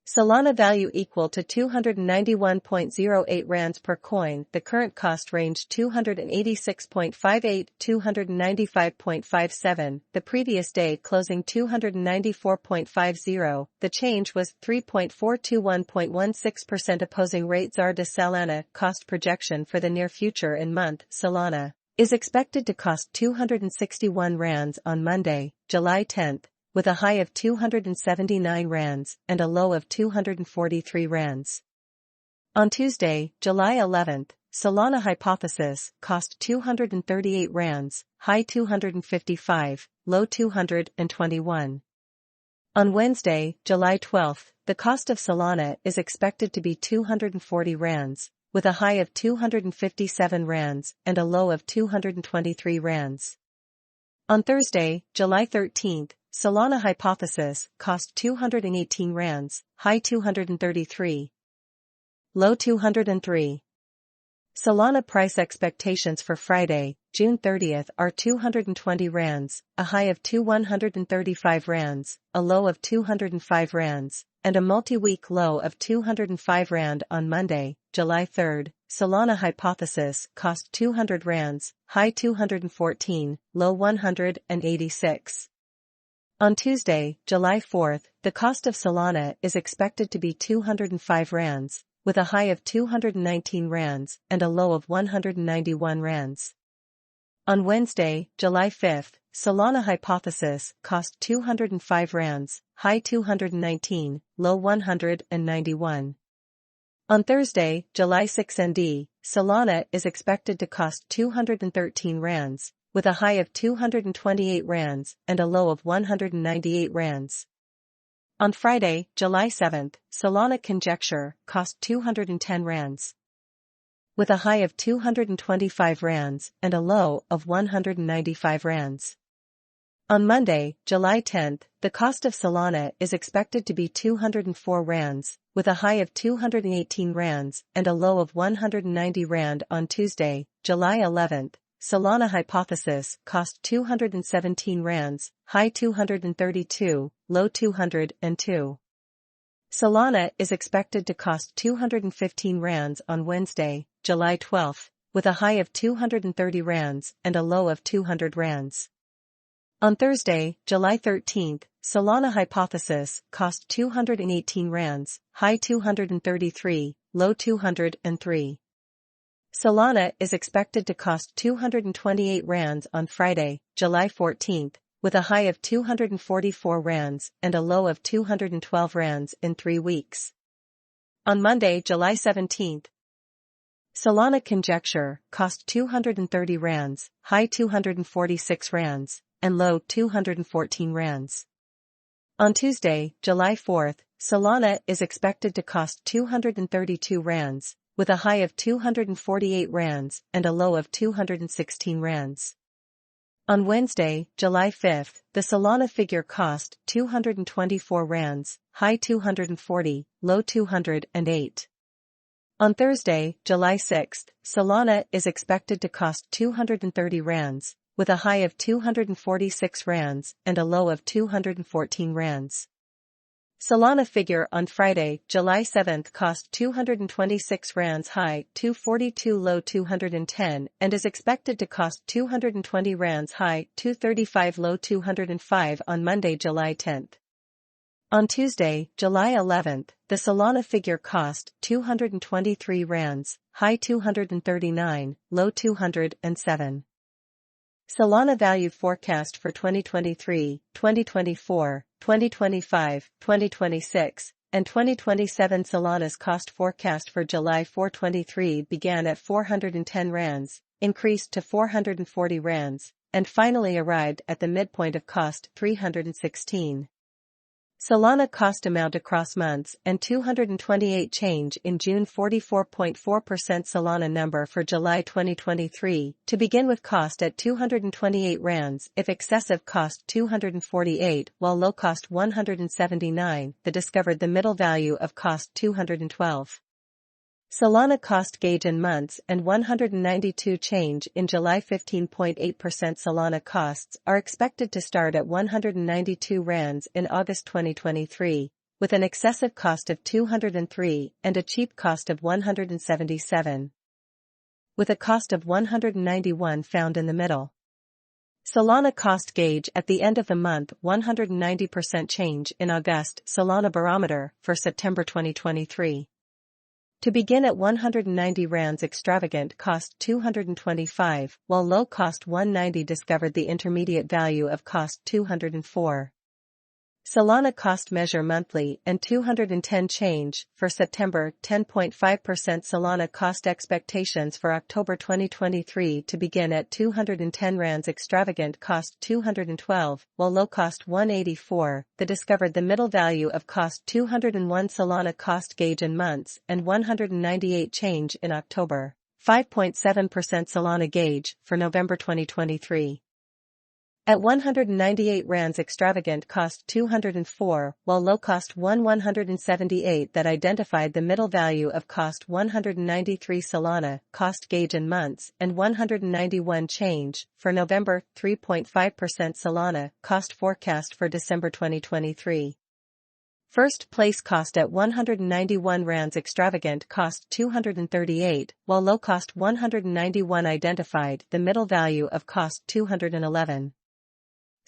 Solana value equal to 291.08 rands per coin. The current cost range 286.58-295.57. The previous day closing 294.50. The change was 3.421.16%. Opposing rate ZAR to Solana cost projection for the near future in month. Solana is expected to cost 261 rands on Monday, July 10th. With a high of 279 rands and a low of 243 rands. On Tuesday, July 11th, Solana hypothesis cost 238 rands, high 255, low 221. On Wednesday, July 12th, the cost of Solana is expected to be 240 rands, with a high of 257 rands and a low of 223 rands. On Thursday, July 13th, Solana hypothesis cost 218 rands, high 233, low 203. Solana price expectations for Friday, June 30th are 220 rands, a high of 135 rands, a low of 205 rands, and a multi-week low of 205 rand on Monday, July 3rd. Solana hypothesis cost 200 rands, high 214, low 186. On Tuesday, July 4th, the cost of Solana is expected to be 205 rands, with a high of 219 rands and a low of 191 rands. On Wednesday, July 5th, Solana hypothesis cost 205 rands, high 219, low 191. On Thursday, July 6th ND, Solana is expected to cost 213 rands, with a high of 228 rands and a low of 198 rands. On Friday, July 7th, Solana conjecture cost 210 rands, with a high of 225 rands and a low of 195 rands. On Monday, July 10th, the cost of Solana is expected to be 204 rands, with a high of 218 rands and a low of 190 rand. On Tuesday, July 11th, Solana hypothesis cost 217 rands, high 232, low 202. Solana is expected to cost 215 rands on Wednesday, July 12th, with a high of 230 rands and a low of 200 rands. On Thursday, July 13th, Solana hypothesis cost 218 rands, high 233, low 203. Solana is expected to cost 228 rands on Friday, July 14th, with a high of 244 rands and a low of 212 rands in 3 weeks. On Monday, July 17th, Solana conjecture cost 230 rands, high 246 rands, and low 214 rands. On Tuesday, July 4th, Solana is expected to cost 232 rands, with a high of 248 rands and a low of 216 rands. On Wednesday, July 5th, the Solana figure cost 224 rands, high 240, low 208. On Thursday, July 6th, Solana is expected to cost 230 rands, with a high of 246 rands and a low of 214 rands. Solana figure on Friday, July 7th cost 226 rands, high 242, low 210, and is expected to cost 220 rands, high 235, low 205 on Monday, July 10th. On Tuesday, July 11th, the Solana figure cost 223 rands, high 239, low 207. Solana value forecast for 2023, 2024, 2025, 2026, and 2027. Solana's cost forecast for July 4/23 began at 410 rands, increased to 440 rands, and finally arrived at the midpoint of cost 316. Solana cost amount across months and 228 change in June. 44.4% Solana number for July 2023, to begin with cost at 228 rands, if excessive cost 248, while low cost 179, the discovered the middle value of cost 212. Solana cost gauge in months and 192 change in July. 15.8% Solana costs are expected to start at 192 rands in August 2023, with an excessive cost of 203 and a cheap cost of 177, with a cost of 191 found in the middle. Solana cost gauge at the end of the month, 190% change in August. Solana barometer for September 2023. To begin at 190 rands, extravagant cost 225, while low cost 190 discovered the intermediate value of cost 204. Solana cost measure monthly and 210 change for September, 10.5%. Solana cost expectations for October 2023 to begin at 210 rands, extravagant cost 212, while low cost 184. The discovered the middle value of cost 201. Solana cost gauge in months and 198 change in October, 5.7%. Solana gauge for November 2023. At 198 rands, extravagant cost 204, while low cost 178. That identified the middle value of cost 193. Solana cost gauge in months and 191 change for November, 3.5%. Solana cost forecast for December 2023. First place cost at 191 rands, extravagant cost 238, while low cost 191 identified the middle value of cost 211.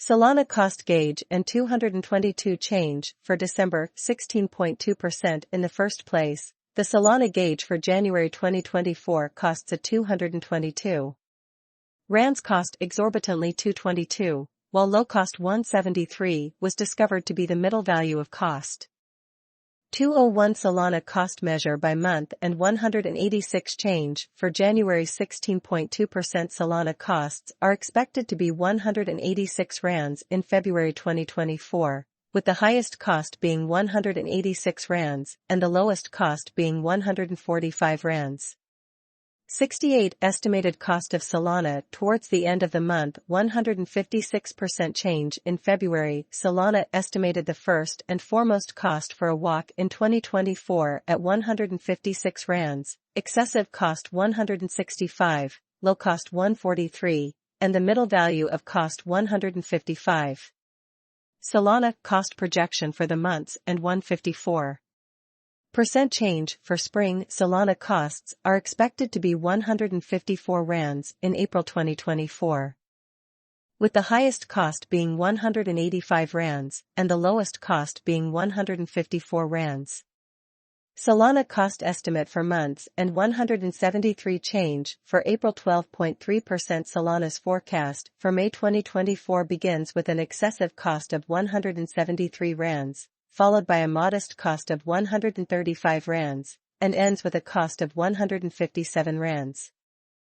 Solana cost gauge and 222 change for December, 16.2% in the first place. The Solana gauge for January 2024 costs a 222 rands, cost exorbitantly 222, while low cost 173 was discovered to be the middle value of cost 201. Solana cost measure by month and 186 change for January, 16.2%. Solana costs are expected to be 186 rands in February 2024, with the highest cost being 186 rands and the lowest cost being 145 rands. 68 estimated cost of Solana towards the end of the month, 156% change in February. Solana estimated the first and foremost cost for a walk in 2024 at 156 rands, excessive cost 165, low cost 143, and the middle value of cost 155. Solana cost projection for the months and 154% change for spring. Solana costs are expected to be 154 rands in April 2024, with the highest cost being 185 rands and the lowest cost being 154 rands. Solana cost estimate for months and 173 change for April, 12.3%. Solana's forecast for May 2024 begins with an excessive cost of 173 rands, followed by a modest cost of 135 rands, and ends with a cost of 157 rands.